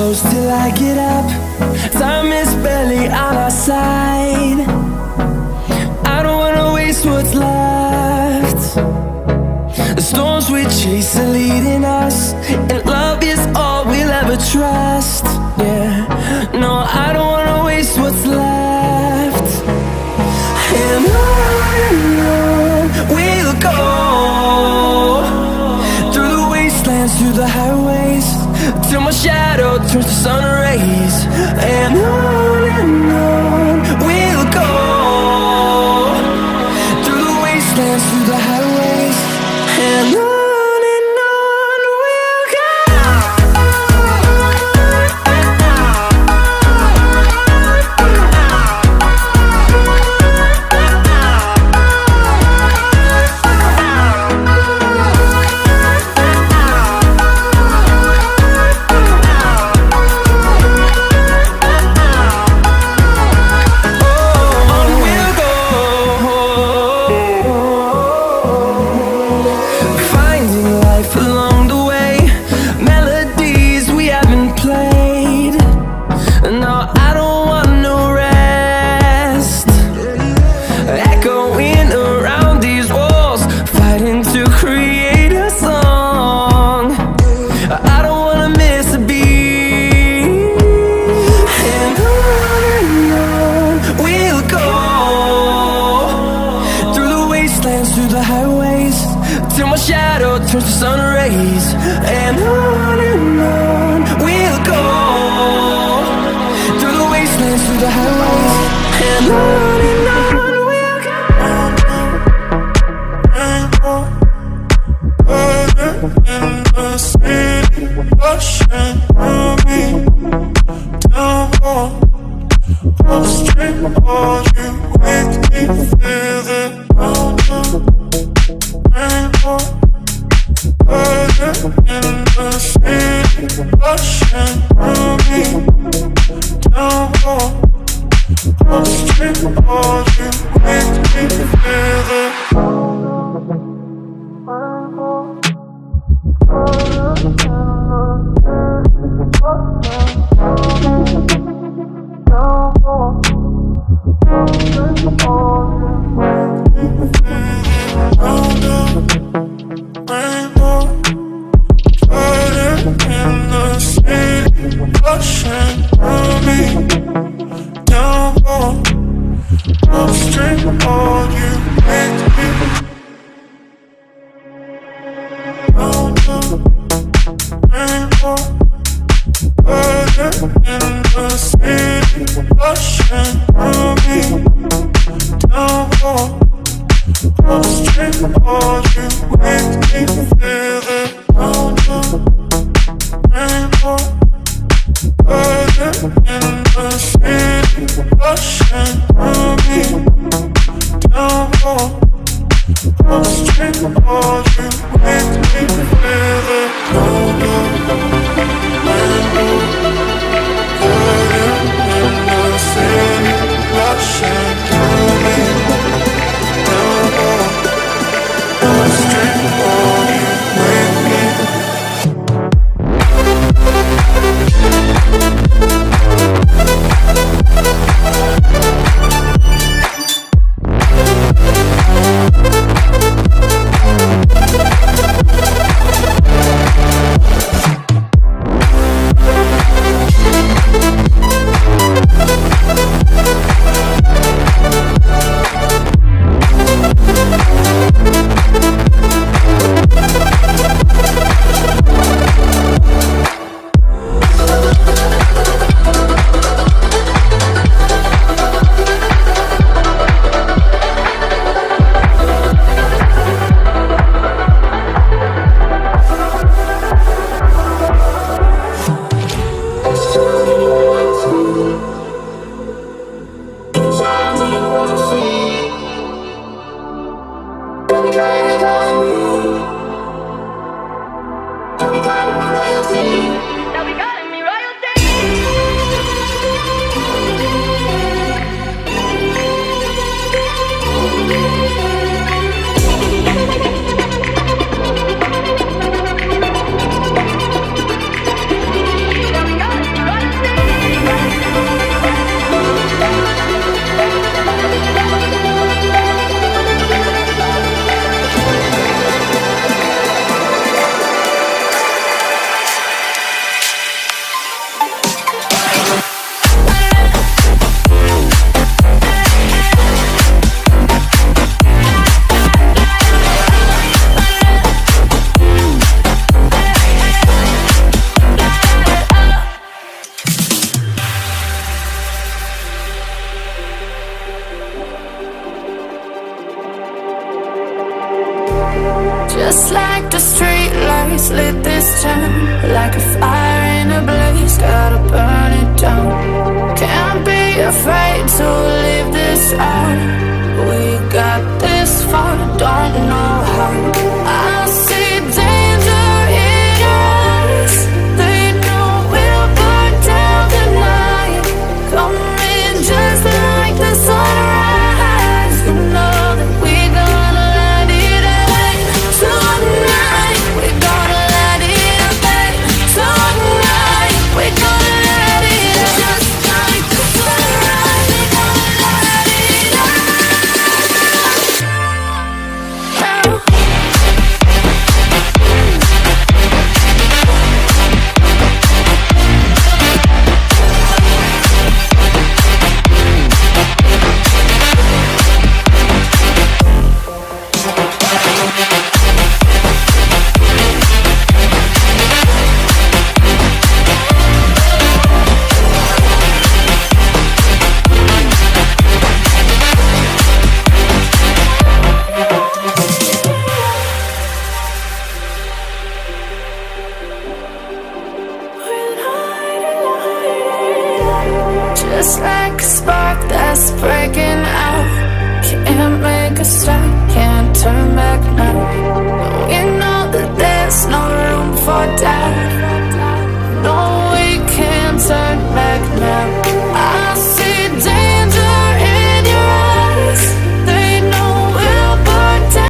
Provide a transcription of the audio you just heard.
close till I get up. Time is barely on our side. I don't wanna waste what's left. The storms we chase are leading us, and love is all we'll ever trust. Yeah, no, I don't wanna waste what's left. And on we'll go, through the wastelands, through the highways, till my shadow turns to sun rays. And on we'll go, through the wastelands, through the highways, and on we'll go. Through the highways, till my shadow turns to sun rays. And on we'll go, through the wastelands, through the highways, and on we'll go. Burning in the city, rushing through me, down on the street, all you make me feel it. In the city, rushing through me, down on the street, all you make me feel it. Just like the street lights lit this town, like a fire in a blaze, gotta burn it down. Can't be afraid to leave this out. We got this far, don't know how. I see danger in us. They know we'll burn down the night. Coming just like the sunrise. You know that we gonna let it out. Tonight, we gonna let it out. Tonight, we gonna let it out. Just like the sunrise, we gonna let it out. Just like a spark that's breaking out. Can't make a stop, can't turn back now. We know that there's no room for doubt.